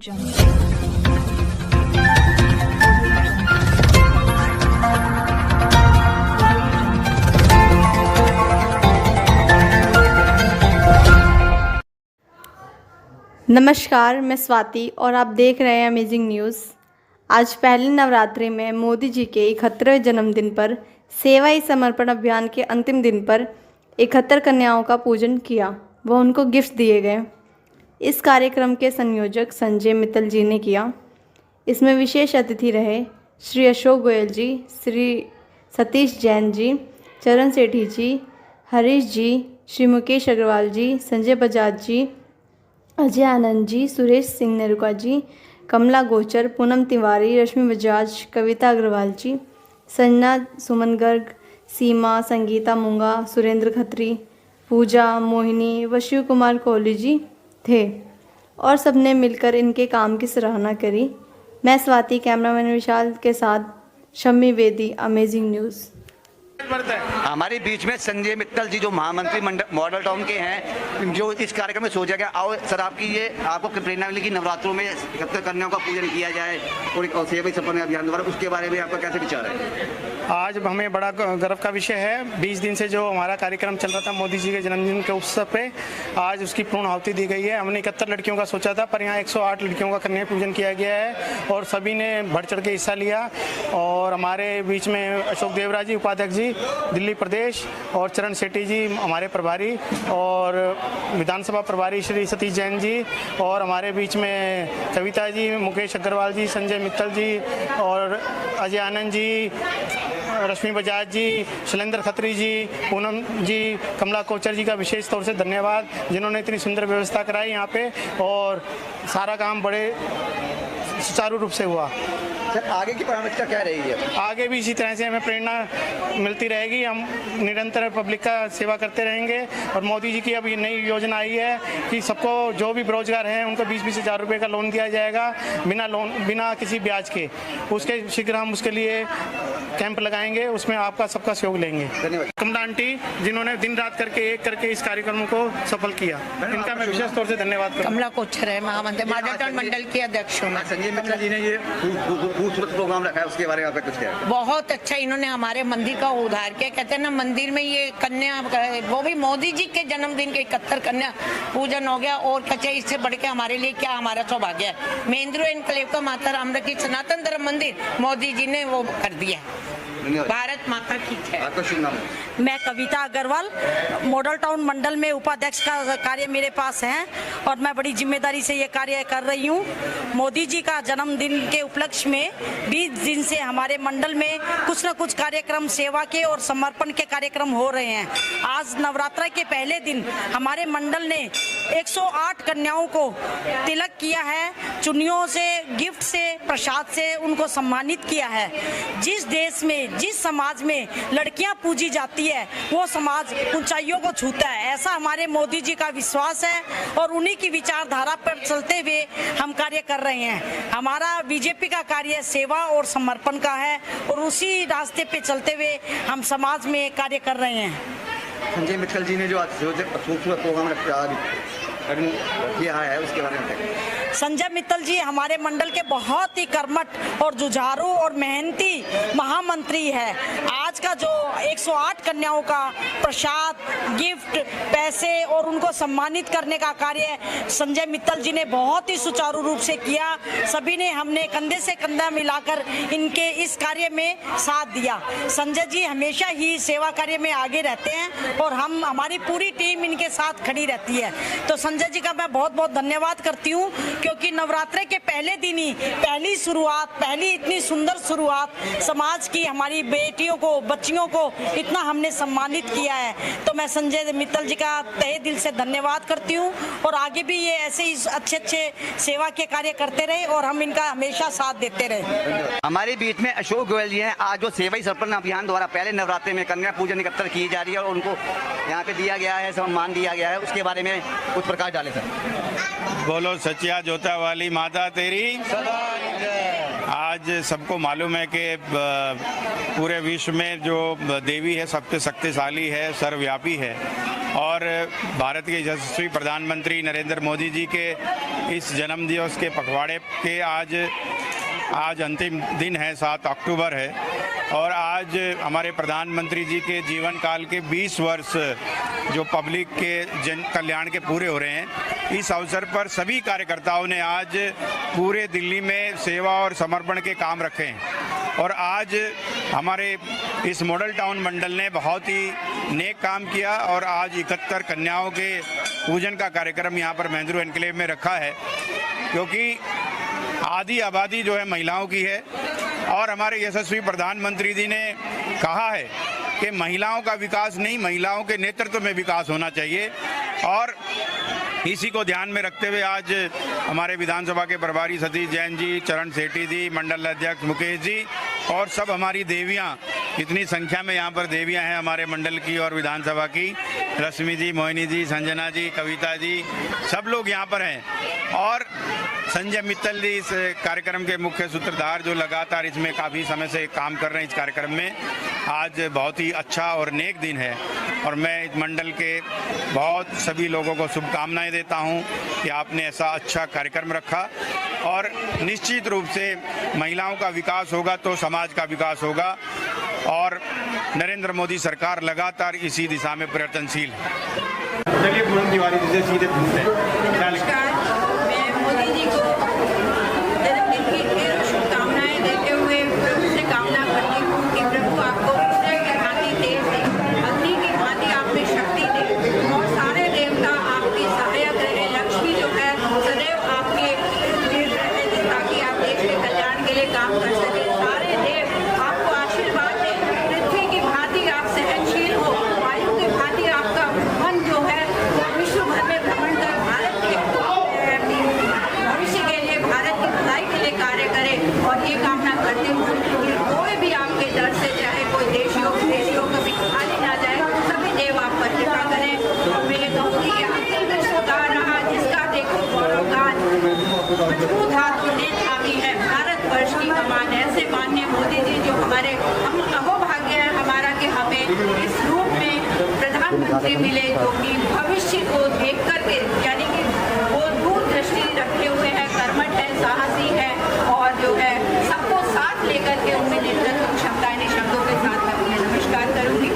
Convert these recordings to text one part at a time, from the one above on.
नमस्कार, मैं स्वाति और आप देख रहे हैं अमेजिंग न्यूज़। आज पहले नवरात्रि में मोदी जी के 71वें जन्मदिन पर सेवा ही समर्पण अभियान के अंतिम दिन पर 71 कन्याओं का पूजन किया व उनको गिफ्ट दिए गए। इस कार्यक्रम के संयोजक संजय मित्तल जी ने किया। इसमें विशेष अतिथि रहे श्री अशोक गोयल जी, श्री सतीश जैन जी, चरण सेठी जी, हरीश जी, श्री मुकेश अग्रवाल जी, संजय बजाज जी, अजय आनंद जी, सुरेश सिंह नेरुका जी, कमला गोचर, पूनम तिवारी, रश्मि बजाज, कविता अग्रवाल जी, संजना सुमन गर्ग, सीमा, संगीता मुंगा, सुरेंद्र खत्री, पूजा, मोहिनी व शिव कुमार कोहली जी थे और सबने मिलकर इनके काम की सराहना करी। मैं स्वाति, कैमरामैन विशाल के साथ शम्मी बेदी, अमेजिंग न्यूज़। हमारे बीच में संजय मित्तल जी जो महामंत्री मॉडल टाउन के हैं, जो इस कार्यक्रम में सोचा गया। आओ सर, आपको प्रेरणा मिली कि नवरात्रों में 71 कन्याओं का पूजन किया जाए और एक सेवा समर्पण अभियान द्वारा, उसके बारे में आपका कैसे विचार है? आज हमें बड़ा गर्व का विषय है। 20 दिन से जो हमारा कार्यक्रम चल रहा था मोदी जी के जन्मदिन के उत्सव पे, आज उसकी पूर्ण आहुति दी गई है। हमने 71 लड़कियों का सोचा था, पर यहाँ 108 लड़कियों का कन्या पूजन किया गया है और सभी ने बढ़ चढ़ के हिस्सा लिया। और हमारे बीच में अशोक देवरा जी उपाध्यक्ष जी दिल्ली प्रदेश, और चरण सेठी जी हमारे प्रभारी, और विधानसभा प्रभारी श्री सतीश जैन जी, और हमारे बीच में कविता जी, मुकेश अग्रवाल जी, संजय मित्तल जी, और अजय आनंद जी, रश्मि बजाज जी, शैलेंद्र खत्री जी, पूनम जी, कमला कोचर जी का विशेष तौर से धन्यवाद, जिन्होंने इतनी सुंदर व्यवस्था कराई यहाँ पे और सारा काम बड़े सुचारू रूप से हुआ। सर, आगे की प्राथमिकता क्या रहेगी? आगे भी इसी तरह से हमें प्रेरणा मिलती रहेगी। हम निरंतर पब्लिक का सेवा करते रहेंगे। और मोदी जी की अब ये नई योजना आई है कि सबको जो भी बेरोजगार हैं उनको 20-20 हज़ार रुपये का लोन दिया जाएगा, बिना किसी ब्याज के। उसके शीघ्र हम उसके लिए कैंप लगाएंगे, उसमें आपका सबका सहयोग लेंगे। धन्यवाद। कमला आंटी, जिन्होंने दिन रात करके इस कार्यक्रम को सफल किया, इनका मैं विशेष तौर से धन्यवाद करता हूं। कमला कोचर है महामंत्री मॉडल टाउन मंडल की अध्यक्ष हूँ। संजय मित्तल जी ने ये खूबसूरत प्रोग्राम रखा है, उसके बारे में आपका कुछ क्या है? बहुत अच्छा, इन्होंने हमारे मंदिर का उद्धार किया। कहते हैं ना, मंदिर में ये कन्या, वो भी मोदी जी के जन्मदिन के 71 कन्या पूजन हो गया। और कच्चे इससे बढ़ के हमारे लिए क्या हमारा सौभाग्य है। महेंद्र एनक्लेव का माता राम की सनातन धर्म मंदिर मोदी जी ने वो कर दिया। भारत माता की जय। आपका शुभ नाम है? मैं कविता अग्रवाल, मॉडल टाउन मंडल में उपाध्यक्ष का कार्य मेरे पास है और मैं बड़ी जिम्मेदारी से ये कार्य कर रही हूँ। मोदी जी का जन्मदिन के उपलक्ष्य में 20 दिन से हमारे मंडल में कुछ न कुछ कार्यक्रम सेवा के और समर्पण के कार्यक्रम हो रहे हैं। आज नवरात्र के पहले दिन हमारे मंडल ने 108 कन्याओं को तिलक किया है, चुन्नियों से, गिफ्ट से, प्रसाद से उनको सम्मानित किया है। जिस देश में, जिस समाज में लड़कियां पूजी जाती है, वो समाज ऊंचाइयों को छूता है, ऐसा हमारे मोदी जी का विश्वास है और उन्हीं की विचारधारा पर चलते हुए हम कार्य कर रहे हैं। हमारा बीजेपी का कार्य सेवा और समर्पण का है और उसी रास्ते पे चलते हुए हम समाज में कार्य कर रहे हैं। संजय मित्तल जी ने जो खूबसूरत प्रोग्राम किया है, उसके बारे में? संजय मित्तल जी हमारे मंडल के बहुत ही कर्मठ और जुझारू और मेहनती महामंत्री है। आज का जो 108 कन्याओं का प्रसाद, गिफ्ट, पैसे और उनको सम्मानित करने का कार्य संजय मित्तल जी ने बहुत ही सुचारू रूप से किया। सभी ने, हमने कंधे से कंधा मिलाकर इनके इस कार्य में साथ दिया। संजय जी हमेशा ही सेवा कार्य में आगे रहते हैं और हमारी पूरी टीम इनके साथ खड़ी रहती है। तो संजय जी का मैं बहुत बहुत धन्यवाद करती हूँ, क्योंकि नवरात्रे के पहले दिन ही पहली इतनी सुंदर शुरुआत समाज की, हमारी बेटियों को, बच्चियों को इतना हमने सम्मानित किया है। तो मैं संजय मित्तल जी का तहे दिल से धन्यवाद करती हूँ और आगे भी ये ऐसे ही अच्छे सेवा के कार्य करते रहे और हम इनका हमेशा साथ देते रहे। हमारे बीच में अशोक गोयल जी हैं। आज जो सेवा ही समर्पण अभियान द्वारा पहले नवरात्रि में कन्या पूजन 71 की जा रही है और उनको यहाँ पे दिया गया है, सम्मान दिया गया है, उसके बारे में कुछ प्रकाश डाले सर। बोलो सच्चिया जोता वाली माता तेरी सदा जय। आज सबको मालूम है कि पूरे विश्व में जो देवी है सबसे शक्तिशाली है, सर्वव्यापी है और भारत के यशस्वी प्रधानमंत्री नरेंद्र मोदी जी के इस जन्म दिवस के पखवाड़े के आज अंतिम दिन है, 7 अक्टूबर है और आज हमारे प्रधानमंत्री जी के जीवन काल के 20 वर्ष जो पब्लिक के जन कल्याण के पूरे हो रहे हैं। इस अवसर पर सभी कार्यकर्ताओं ने आज पूरे दिल्ली में सेवा और समर्पण के काम रखे हैं और आज हमारे इस मॉडल टाउन मंडल ने बहुत ही नेक काम किया और आज 71 कन्याओं के पूजन का कार्यक्रम यहाँ पर महेंद्रू एनक्लेव में रखा है, क्योंकि आधी आबादी जो है महिलाओं की है और हमारे यशस्वी प्रधानमंत्री जी ने कहा है कि महिलाओं का विकास नहीं, महिलाओं के नेतृत्व में विकास होना चाहिए और इसी को ध्यान में रखते हुए आज हमारे विधानसभा के प्रभारी सतीश जैन जी, चरण सेठी जी, मंडल अध्यक्ष मुकेश जी और सब हमारी देवियां, इतनी संख्या में यहाँ पर देवियां हैं हमारे मंडल की और विधानसभा की, रश्मि जी, मोहिनी जी, संजना जी, कविता जी, सब लोग यहाँ पर हैं और संजय मित्तल जी इस कार्यक्रम के मुख्य सूत्रधार जो लगातार इसमें काफ़ी समय से काम कर रहे हैं। इस कार्यक्रम में आज बहुत ही अच्छा और नेक दिन है और मैं इस मंडल के बहुत सभी लोगों को शुभकामनाएं देता हूं कि आपने ऐसा अच्छा कार्यक्रम रखा और निश्चित रूप से महिलाओं का विकास होगा तो समाज का विकास होगा और नरेंद्र मोदी सरकार लगातार इसी दिशा में प्रयत्नशील है। चलिए पूनम तिवारी जी से सीधे पूछते हैं। मैं मोदी जी को जन्मदिन की ढेर शुभकामनाएं देते हुए प्रभु से कामना करती हूँ कि प्रभु आपको पुत्र की भांति तेज दे, अग्नि की भांति आप में शक्ति दे और सारे देवता आपकी सहायक रहे, लक्ष्मी जो है सदैव आपके इर्द रहे ताकि आप देश के कल्याण के लिए काम कर सके। सारे देव आपको आशीर्वाद दें, पृथ्वी की भांति आप सहनशील हो, वायु की भांति आपका मन जो है विश्व भर में भ्रमण कर भारत के भविष्य के लिए, भारत की भलाई के लिए कार्य करे और ये कामना करती हूँ कि कोई भी आपके दर से चाहे कोई देशियों कभी खाली ना जाए, सभी देव आप पर कृपा करें। और मैं ये कहूँगी कि अंतिम विश्वगान रहा जिसका देखो गौरवगान, मजबूत हाथ ने थामी है भारत वर्ष की कमान। ऐसे माननीय मोदी जी जो हमारे हम अहोभाग्य है हमारा कि हमें इस रूप में प्रधानमंत्री मिले जो कि भविष्य को देख करके, यानी कि वो दूरदृष्टि रखे हुए हैं, कर्मठ है, साहसी है और जो है सबको साथ लेकर के उनमें नेतृत्व क्षमता इन शब्दों के साथ मैं उन्हें नमस्कार करूंगी।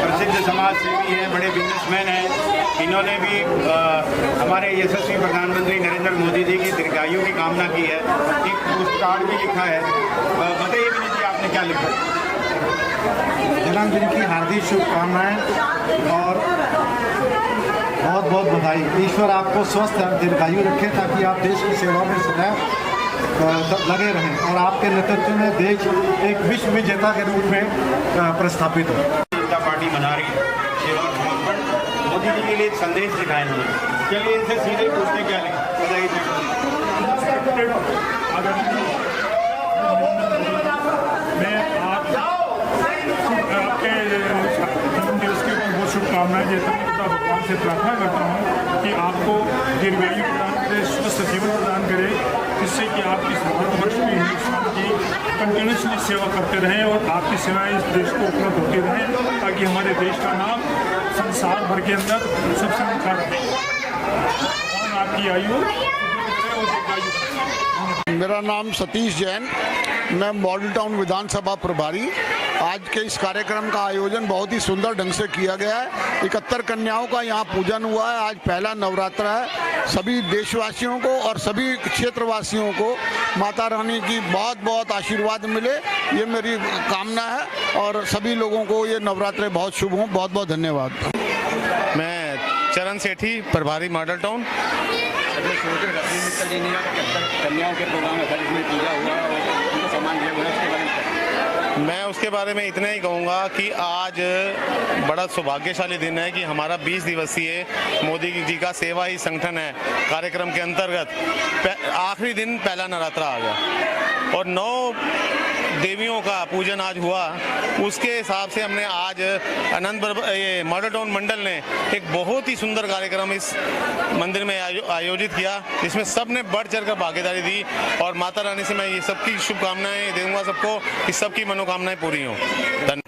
प्रसिद्ध समाज सेवी हैं, बड़े बिजनेसमैन हैं, इन्होंने भी हमारे यशस्वी प्रधानमंत्री नरेंद्र मोदी जी की दीर्घायु की कामना की है। एक पोस्ट कार्ड भी लिखा है, बताइए विनीत जी आपने क्या लिखा है? जन्मदिन की हार्दिक शुभकामनाएं और बहुत बहुत बधाई। ईश्वर आपको स्वस्थ और दीर्घायु रखे ताकि आप देश की सेवा में सदैव लगे रहें और आपके नेतृत्व में देश एक विश्व विजेता के रूप में प्रस्थापित हो। जनता पार्टी मना रही है सेवा और समर्पण, मोदी जी के लिए एक संदेश दिखाया उन्होंने। चलिए इनसे सीधे पूछते क्या लिखा, बताइए। मैं आपके जन्मदिवस के ऊपर बहुत शुभकामनाएं देता हूँ तथा भगवान से प्रार्थना करता हूँ कि आपको दीर्घायु प्रदान करे, स्वस्थ जीवन प्रदान करे, जिससे कि आप इस भारतवर्ष में हिंदुस्तान की कंटिन्यूसली सेवा करते रहें और आपकी सेवाएं इस देश को उपलब्ध होती रहें ताकि हमारे देश का नाम संसार भर के अंदर सबसे ऊंचा रहे। आपकी आयु। मेरा नाम सतीश जैन, मैं मॉडल टाउन विधानसभा प्रभारी। आज के इस कार्यक्रम का आयोजन बहुत ही सुंदर ढंग से किया गया है। 71 कन्याओं का यहाँ पूजन हुआ है। आज पहला नवरात्र है। सभी देशवासियों को और सभी क्षेत्रवासियों को माता रानी की बहुत बहुत आशीर्वाद मिले, ये मेरी कामना है और सभी लोगों को ये नवरात्र बहुत शुभ हों। बहुत बहुत धन्यवाद। मैं चरण सेठी, प्रभारी मॉडल टाउन। कन्याओं के प्रोग्राम है, इसमें पूजा हुआ और उनको सम्मान दिया हुआ है, मैं उसके बारे में इतना ही कहूँगा कि आज बड़ा सौभाग्यशाली दिन है कि हमारा 20 दिवसीय मोदी जी का सेवा ही संगठन है कार्यक्रम के अंतर्गत आखिरी दिन पहला नवरात्रा आ गया और 9 देवियों का पूजन आज हुआ, उसके हिसाब से हमने आज ये मॉडल टाउन मंडल ने एक बहुत ही सुंदर कार्यक्रम इस मंदिर में आयोजित किया, जिसमें सब ने बढ़ चढ़ कर भागीदारी दी। और माता रानी से मैं ये सबकी शुभकामनाएं दूंगा सबको कि सबकी मनोकामनाएं पूरी हों। धन्यवाद।